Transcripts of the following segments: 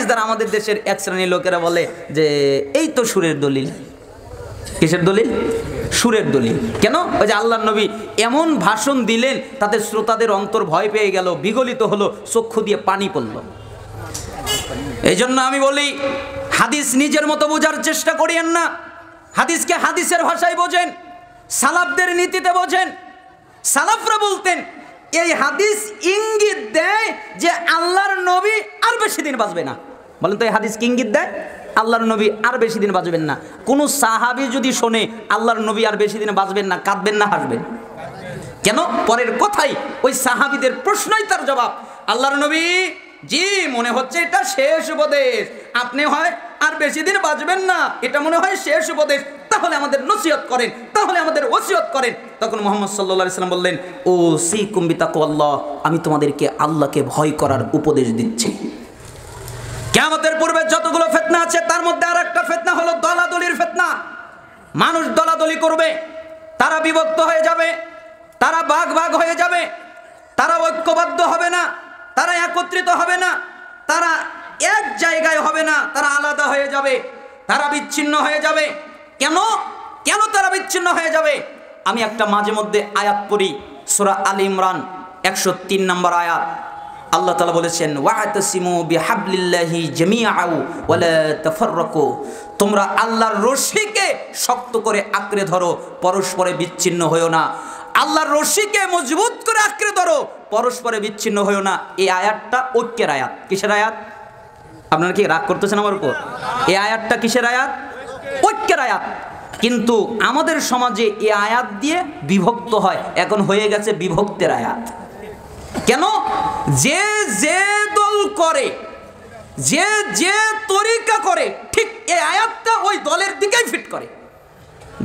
দ্বারা আমাদের দেশের এক শ্রেণীর লোকেরা বলে যে এই তো সুরের দলিল। কিসের দলিল? সুরের দলিল। কেন? ওই যে আল্লাহর নবী এমন ভাষণ দিলেন তাদের শ্রোতাদের অন্তর ভয় পেয়ে গেল, বিগলিত হলো, চক্ষু দিয়ে পানি পড়ল। এই জন্য আমি বলি হাদিস নিজের মতো বোঝার চেষ্টা করিয়েন না। হাদিসকে হাদিসের ভাষায় বোঝেন, সালাফদের নীতিতে বোঝেন। সালাফরা বলতেন এই হাদিস ইঙ্গিত দেয় যে আল্লাহর নবী আর বেশি দিন বাঁচবে না। বলেন তো এই হাদিস কি ইঙ্গিত দেয়? আল্লাহর নবী আর বেশি দিন বাঁচবেন না। কোন সাহাবী যদি শোনে আল্লাহর নবী আর বেশি দিন বাঁচবেন না, কাঁদবেন না হাসবেন? কেন? পরের কথাই ওই সাহাবীদের প্রশ্নই তার জবাব। আল্লাহর নবী জি মনে হচ্ছে এটা শেষ উপদেশ, আপনি হয় আর বেশি দিন বাঁচবেন না, এটা মনে হয় শেষ উপদেশ, তাহলে আমাদের নসিহত করেন, তাহলে আমাদের ওসিয়ত করেন। তখন মুহাম্মদ সাল্লাল্লাহু আলাইহি ওয়াসাল্লাম বললেন, ও সিকুম বিতাকওয়াল্লাহ, আমি তোমাদেরকে আল্লাহকে ভয় করার উপদেশ দিচ্ছি। কিয়ামতের পূর্বে যতগুলো ফিতনা আছে তার মধ্যে আরেকটা ফিতনা হলো দলাদলির ফিতনা। মানুষ দলাদলি করবে, তারা বিভক্ত হয়ে যাবে, তারা ভাগ ভাগ হয়ে যাবে, তারা ঐক্যবদ্ধ হবে না, তারা একত্রিত হবে না, তারা এক জায়গায় হবে না, তারা আলাদা হয়ে যাবে, তারা বিচ্ছিন্ন হয়ে যাবে। কেন? কেন তারা বিচ্ছিন্ন হয়ে যাবে? আমি একটা মাঝে মধ্যে আয়াত পড়ি, সূরা আল ইমরান 103 নম্বর আয়াত। আল্লাহ তাআলা বলেছেন, ওয়া'তাসিমু বিহাবলিল্লাহি জামিআউ ওয়া লা তাফাররাকু, তোমরা আল্লাহর রশিকে শক্ত করে আঁকড়ে ধরো, পরস্পরে বিচ্ছিন্ন হয়ো না। আল্লাহর রশিকে মজবুত করে আঁকড়ে ধরো, পরস্পরে বিচ্ছিন্ন হয়ো না। এই আয়াতটা ঐক্যের আয়াত। কিসের আয়াত? আপনারা কি রাগ করতেছেন আমার উপর? এই আয়াতটা কিসের আয়াত? ঐক্যের আয়াত। কিন্তু আমাদের সমাজে এই আয়াত দিয়ে বিভক্ত হয়, এখন হয়ে গেছে বিভক্তের আয়াত। কেন? যে যে দল করে, যে যে তরিকা করে, ঠিক এই আয়াতটা ওই দলের দিকেই ফিট করে।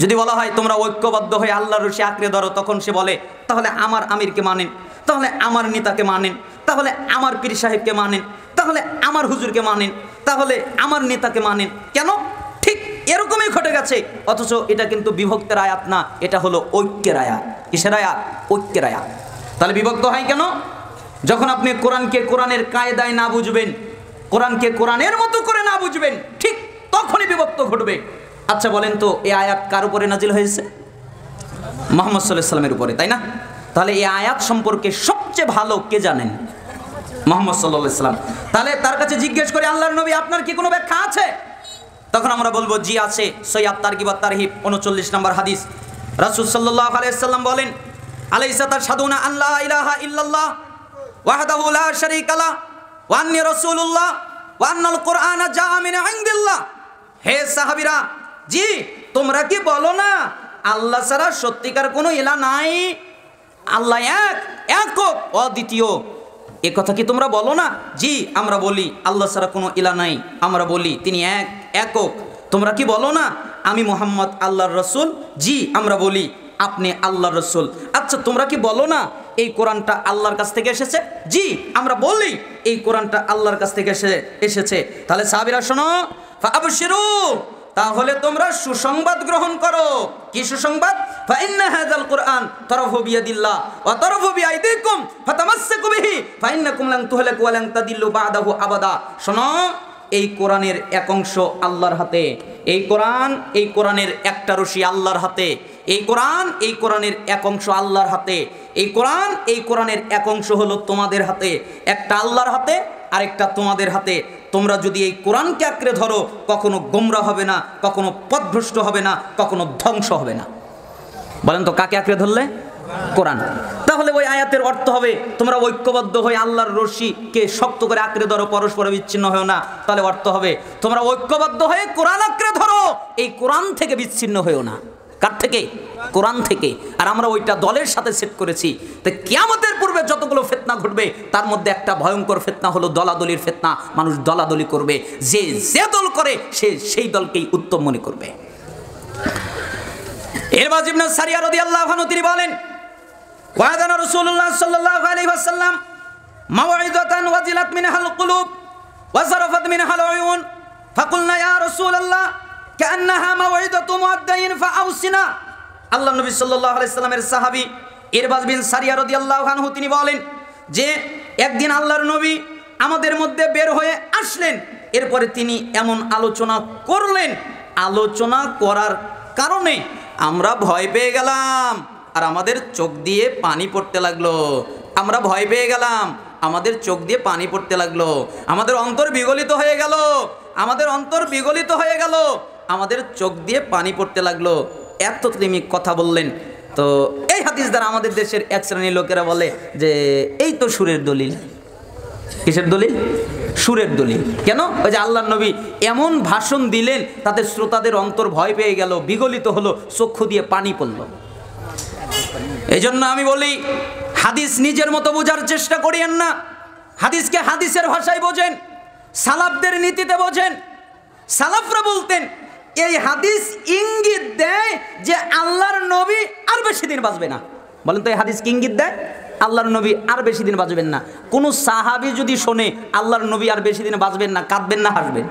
যদি বলা হয় তোমরা ঐক্যবদ্ধ হয়ে আল্লাহর রশি আঁকড়ে ধরো, তখন সে বলে তাহলে আমার আমিরকে মানেন, তাহলে আমার নেতাকে মানেন, তাহলে আমার পীর সাহেবকে মানেন, তাহলে আমার হুজুরকে মানেন, তাহলে আমার নেতাকে মানেন। কেন? ঠিক এরকমই ঘটে গেছে। অথচ এটা কিন্তু বিভক্তের আয়াত না, এটা হলো ঐক্যের আয়াত। কিসের আয়াত? ঐক্যের আয়াত। তাহলে বিভক্ত হয় কেন? যখন আপনি কোরআনকে কোরআনের কায়দায় না বুঝবেন, কোরআনকে কোরআনের মতো করে না বুঝবেন, ঠিক তখনই বিভক্ত ঘটবে। আচ্ছা বলেন তো এই আয়াত কার উপরে নাজিল হয়েছে? মুহাম্মদ সাল্লাল্লাহু আলাইহি ওয়াসাল্লামের উপরে, তাই না? তাহলে এই আয়াত সম্পর্কে সবচেয়ে ভালো কে জানেন? মুহাম্মদ সাল্লাল্লাহু আলাইহি ওয়াসাল্লাম। তাহলে তার কাছে জিজ্ঞেস করে, আল্লাহর নবী আপনার কি কোনো ব্যাখ্যা আছে? তখন আমরা বলবো জি আছে। সহিহ তারগিব ওয়াত তারহিব 39 নম্বর হাদিস। রাসূল সাল্লাল্লাহু আলাইহি ওয়াসাল্লাম বলেন, আলাইসা তাশহাদুনা আন লা ইলাহা ইল্লাল্লাহ ওয়াহদাহু লা শারীকা লা ওয়া আন্নী রাসূলুল্লাহ ওয়া আন্নাল কুরআনা জাআ মিন ইনদিল্লাহ। হে সাহাবীরা, জি তোমরা কি বলো না আল্লাহ ছাড়া সত্যিকার কোনো ইলাহ নাই, আল্লাহ এক, একক, অদ্বিতীয়। এ কথা কি তোমরা বলো না? জি আমরা বলি আল্লাহ ছাড়া কোনো ইলাহ নাই, আমরা বলি তিনি এক, একক। তোমরা কি বলো না আমি মুহাম্মদ আল্লাহর রাসূল? জি আমরা বলি আপনি আল্লাহর রাসূল। আচ্ছা তোমরা কি বলো না এই কোরআনটা আল্লাহর কাছ থেকে এসেছে? জি আমরা বলি এই কোরআনটা আল্লাহর কাছ থেকে এসেছে। তাহলে সাহাবীরা শোনো, ফাবশিরু, তাহলে তোমরা সুসংবাদ গ্রহণ করো। কি সুসংবাদ? ফাইন্না হাযাল কুরআন তারাফু বিয়াদিল্লাহ ওয়া তারাফু বিআইদিকুম ফাতামাসসাকু বিহি ফাইন্নাকুম লান তুহলাকু ওয়া লান তাদিল্লু বা'দাহু আবাদা। শোনো, এই কোরআনের এক অংশ আল্লাহর হাতে, এই কোরআনের একটা রশি আল্লাহর হাতে, এই কোরআনের এক অংশ আল্লাহর হাতে, এই কোরআনের এক অংশ হলো তোমাদের হাতে। একটা আল্লাহর হাতে, আরেকটা তোমাদের হাতে। তোমরা যদি এই কোরআনকে আঁকড়ে ধরো, কখনো গোমরাহ হবে না, কখনো পথভ্রষ্ট হবে না, কখনো ধ্বংস হবে না। বলেন তো কাকে আঁকড়ে ধরলে? কোরআন। তাহলে ওই আয়াতের অর্থ হবে তোমরা ঐক্যবদ্ধ হয়ে আল্লাহর রশিকে শক্ত করে আঁকড়ে ধরো, পরস্পর বিচ্ছিন্ন হও না। তাহলে অর্থ হবে তোমরা ঐক্যবদ্ধ হয়ে কোরআন আঁকড়ে ধরো, এই কোরআন থেকে বিচ্ছিন্ন হও না। কার থেকে? কোরআন থেকে। আর আমরা ওইটা দলের সাথে সেট করেছি। তো কিয়ামতের পূর্বে যতগুলো ফিতনা ঘটবে তার মধ্যে একটা ভয়ঙ্কর ফিতনা হলো দলাদলির ফিতনা। মানুষ দলাদলি করবে, যে যে দল করে সে সেই দলকেই উত্তম মনে করবে। ইরবাজ ইবনে সারিয়া রাদিয়াল্লাহু আনহু তিনি বলেন, ওয়াদানা রাসূলুল্লাহ সাল্লাল্লাহু আলাইহি ওয়াসাল্লাম মাওঈদাতান ওয়াজিলাত মিনহাল কুলুব ওয়া যারাফাত মিনহাল উয়ুন ফাকুলনা ইয়া রাসূলুল্লাহ কান্নাহা মাওঈদাতু মুআদ্দাইন ফাআউসিনা। আল্লাহ নবী সাল্লাল্লাহু আলাইহি সাল্লামের সাহাবী ইরবাজ বিন সারিয়া রাদিয়াল্লাহু আনহু তিনি বলেন যে একদিন আল্লাহর নবী আমাদের মধ্যে বের হয়ে আসলেন। এরপরে তিনি এমন আলোচনা করলেন, আলোচনা করার কারণে আমরা ভয় পেয়ে গেলাম আর আমাদের চোখ দিয়ে পানি পড়তে লাগলো। আমরা ভয় পেয়ে গেলাম, আমাদের চোখ দিয়ে পানি পড়তে লাগলো, আমাদের অন্তর বিগলিত হয়ে গেল, আমাদের অন্তর বিগলিত হয়ে গেল, আমাদের চোখ দিয়ে পানি পড়তে লাগলো। এত তিনি কথা বললেন। তো এই হাদিস দ্বারা আমাদের দেশের এক শ্রেণীর লোকেরা বলে যে এই তো সুরের দলিল। কিসের দলিল? সুরের দলিল। কেন? ওই যে আল্লাহর নবী এমন ভাষণ দিলেন, তাদের শ্রোতাদের অন্তর ভয় পেয়ে গেল, বিগলিত হলো, চক্ষু দিয়ে পানি পড়ল। এই জন্য আমি বলি, হাদিস নিজের মতো বোঝার চেষ্টা করিয়েন না। হাদিসকে হাদিসের ভাষায় বোঝেন, সালাফদের নীতিতে বোঝেন। সালাফরা বলতেন, এই হাদিস ইঙ্গিত দেয় যে আল্লাহর নবী আর বেশি দিন বাঁচবে না। বলেন তো, এই হাদিস কি ইঙ্গিত দেয়? আল্লাহর নবী আর বেশি দিন বাঁচবেন না। কোনো সাহাবী যদি শোনে আল্লাহর নবী আর বেশি দিন বাঁচবেন না, কাঁদবেন না হাসবেন?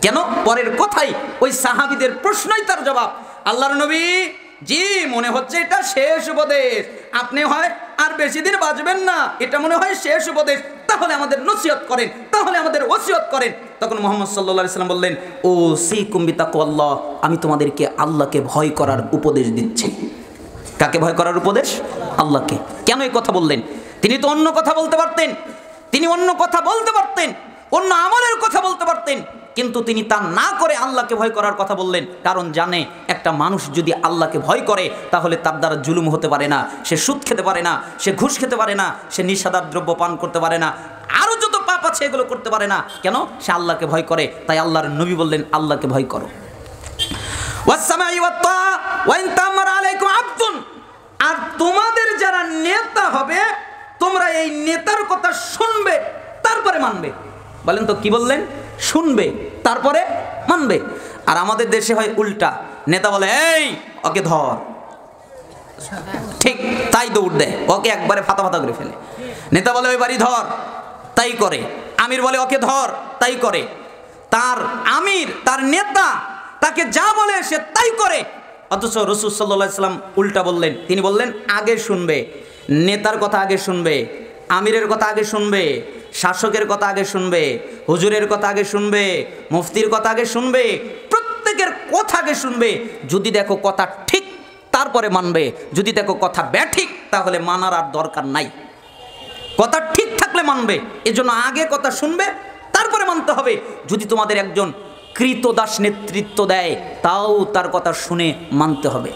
কেন? পরের কথাই, ওই সাহাবীদের প্রশ্নই তার জবাব। আল্লাহর নবী, জি মনে হচ্ছে এটা শেষ উপদেশ, আপনি হয় আর বেশি দিন বাঁচবেন না, এটা মনে হয় শেষ উপদেশ, তাহলে আমাদের নসিহত করেন, তাহলে আমাদের ওসিয়ত করেন। তখন মুহাম্মদ সাল্লাল্লাহু আলাইহি ওয়াসাল্লাম বললেন, ও সিকুম বিতাকওয়াল্লাহ, আমি তোমাদেরকে আল্লাহকে ভয় করার উপদেশ দিচ্ছি। কাকে ভয় করার উপদেশ? আল্লাহকে। কেন এই কথা বললেন? তিনি তো অন্য কথা বলতে পারতেন, তিনি অন্য কথা বলতে পারতেন, অন্য আমলের কথা বলতে পারতেন, কিন্তু তিনি তা না করে আল্লাহকে ভয় করার কথা বললেন। কারণ জানে, একটা মানুষ যদি আল্লাহকে ভয় করে তাহলে তার দ্বারা জুলুম হতে পারে না, সে সুদ খেতে পারে না, সে ঘুষ খেতে পারে না, সে নিষাদার দ্রব্য পান করতে পারে না, আরও যত পাপ আছে এগুলো করতে পারে না। কেন? সে আল্লাহকে ভয় করে। তাই আল্লাহর নবী বললেন, আল্লাহকে ভয় করো। আর তোমাদের যারা নেতা হবে, তোমরা এই নেতার কথা শুনবে, তারপরে মানবে। বলেন তো, কি বললেন? শুনবে, তারপরে মানবে। আর আমাদের দেশে হয় উল্টা, নেতা বলে এই ওকে ধর, ঠিক তাই দৌড় দেয়, ওকে একবারে ফাতা ফাতা করে ফেলে। নেতা বলে ওই বাড়ি ধর, তাই করে। আমির বলে ওকে ধর, তাই করে। তার আমির, তার নেতা তাকে যা বলে সে তাই করে। অথচ রাসূল সাল্লাল্লাহু আলাইহি ওয়াসাল্লাম উল্টা বললেন। তিনি বললেন, আগে শুনবে, নেতার কথা আগে শুনবে, আমিরের কথা আগে শুনবে, শাসকের কথা আগে শুনবে, হুজুরের কথা আগে শুনবে, মুফতির কথা আগে শুনবে, প্রত্যেকের কথা আগে শুনবে। যদি দেখো কথা ঠিক, তারপরে মানবে। যদি দেখো কথা ব্যাঠিক, তাহলে মানার আর দরকার নাই। কথা ঠিক থাকলে মানবে, এজন্য আগে কথা শুনবে, তারপরে মানতে হবে। যদি তোমাদের একজন কৃতদাস নেতৃত্ব দেয়, তাও তার কথা শুনে মানতে হবে।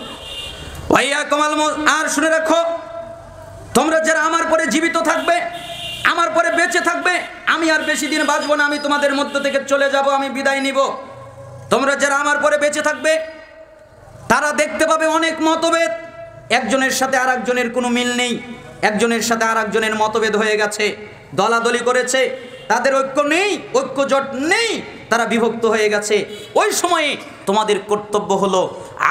আর শুনে রাখো, তোমরা যারা আমার পরে জীবিত থাকবে, আমার পরে বেঁচে থাকবে, আমি আর বেশি দিন বাঁচবো না, আমি তোমাদের মধ্য থেকে চলে যাব, আমি বিদায় নিব। তোমরা যারা আমার পরে বেঁচে থাকবে, তারা দেখতে পাবে অনেক মতভেদ, একজনের সাথে আর একজনের কোনো মিল নেই, একজনের সাথে আর একজনের মতভেদ হয়ে গেছে, দলাদলি করেছে, তাদের ঐক্য নেই, ঐক্যজোট নেই, তারা বিভক্ত হয়ে গেছে। ওই সময়ে তোমাদের কর্তব্য হলো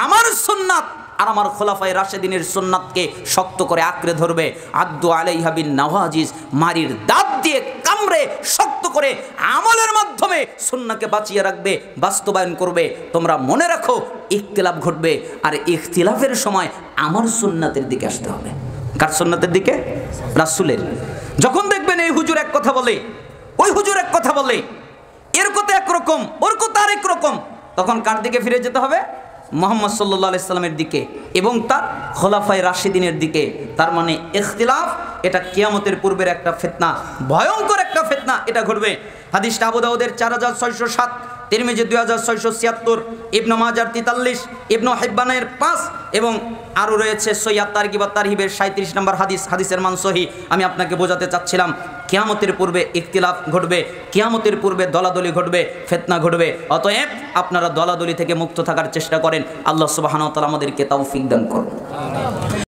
আমার সুন্নাত আর আমার খোলাফায়ে রাশেদিনের সুন্নাতকে শক্ত করে আঁকড়ে ধরবে। আদ্দু আলাইহা বিন নাওয়াজিজ, মারির দাঁত দিয়ে কামড়ে শক্ত করে আমলের মাধ্যমে সুন্নাহকে বাঁচিয়ে রাখবে, বাস্তবায়ন করবে। তোমরা মনে রাখো, ইখতিলাফ ঘটবে, আর ইখতিলাফের সময় আমার সুন্নাতের দিকে আসতে হবে। কার সুন্নাতের দিকে? রাসূলের। যখন দেখবেন এই হুজুর এক কথা বলে, ওই হুজুর এক কথা বলে, এর কথা একরকম, ওর কথা আরেক রকম, তখন কার দিকে ফিরে যেতে হবে? মুহাম্মদ সাল্লাল্লাহু আলাইহি সাল্লামের দিকে এবং তার খোলাফায়ে রাশিদিনের দিকে। তার মানে ইখতিলাফ এটা কিয়ামতের পূর্বের একটা ফিতনা, ভয়ঙ্কর একটা ফিতনা, এটা ঘটবে। হাদিসটা আবু দাউদের 4607, তিরমিজি 2676, ইবনে মাজার 43, ইবনে হিব্বানের 5 এবং আরও রয়েছে সহিহ তারগিব ওয়াত তারহিবের 37 নম্বর হাদিস। হাদিসের মান সহিহ। আমি আপনাকে বোঝাতে চাচ্ছিলাম, কিয়ামতের পূর্বে ইখতিলাফ ঘটবে, কিয়ামতের পূর্বে দলাদলি ঘটবে, ফিতনা ঘটবে। অতএব আপনারা দলাদলি থেকে মুক্ত থাকার চেষ্টা করেন। আল্লাহ সুবহানাহু ওয়া তাআলা আমাদেরকে তৌফিক দান করুন।